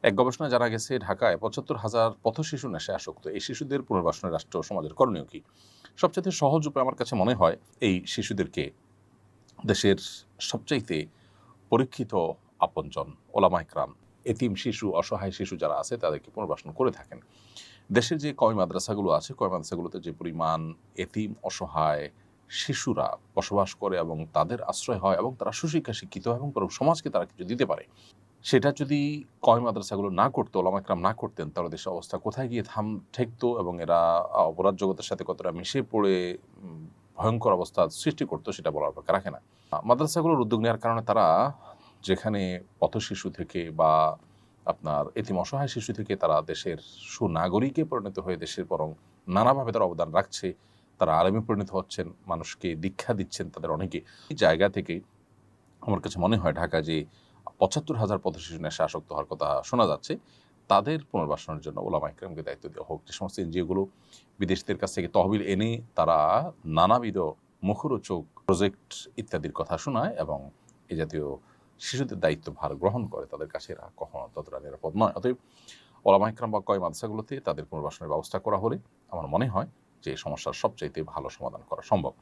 এক গবেষণায় জানা গেছে ঢাকায় ৭৫,০০০ পথশিশু নেশায় আসক্ত। এই শিশুদের পুনর্বাসনে রাষ্ট্র ও সমাজের করণীয় কি? সবচাইতে সহজ উপায় আমার কাছে মনে হয় এই শিশুদেরকে দেশের সবচাইতে পরীক্ষিত আপনজন ওলামা ইকরাম, এতিম শিশু, অসহায় শিশু যারা আছে তাদেরকে পুনর্বাসন করে থাকেন। দেশের যে কওমি মাদ্রাসাগুলো আছে, কওমি মাদ্রাসাগুলোতে যে পরিমাণ এতিম অসহায় শিশুরা বসবাস করে এবং তাদের আশ্রয় হয় এবং তারা সুশিক্ষা শিক্ষিত হয় এবং পুরো সমাজকে তারা কিছু দিতে পারে, সেটা যদি কওমি মাদ্রাসাগুলো না করতো, ওলামা ইকরাম না করতেন, তাহলে দেশের অবস্থা কোথায় গিয়ে ঠেকতো এবং এরা অপরাধ জগতের সাথে কতটা মিশে পড়ে ভয়ঙ্কর অবস্থা সৃষ্টি করতো সেটা বলার অপেক্ষা রাখে না। মাদ্রাসাগুলোর উদ্যোগ নেওয়ার কারণে তারা যেখানে পথশিশু থেকে বা আপনার এতিম অসহায় শিশু থেকে তারা দেশের সুনাগরিকে পরিণত হয়ে দেশের বরং নানাভাবে তারা অবদান রাখছে, তারা আলেমে পরিণত হচ্ছেন, মানুষকে দীক্ষা দিচ্ছেন তাদের অনেকে। এই জায়গা থেকে আমার কাছে মনে হয় ঢাকা যে ৭৫,০০০ পথশিশু নেশা আসক্ত হওয়ার কথা শোনা যাচ্ছে, তাদের পুনর্বাসনের জন্য ওলামা ইকরামকে দায়িত্ব দেওয়া হোক। যে সমস্ত এনজিওগুলো বিদেশিদের কাছ থেকে তহবিল এনে তারা নানাবিধ মুখরোচক প্রজেক্ট ইত্যাদির কথা শোনায় এবং এ জাতীয় শিশুদের দায়িত্বভার গ্রহণ করে, তাদের কাছে এরা কখনো ততটা নিরাপদ নয়। অতএব ওলামা ইকরাম বা কওমি মাদ্রাসাগুলোতে তাদের পুনর্বাসনের ব্যবস্থা করা হলে আমার মনে হয় যে এই সমস্যার সবচাইতে ভালো সমাধান করা সম্ভব।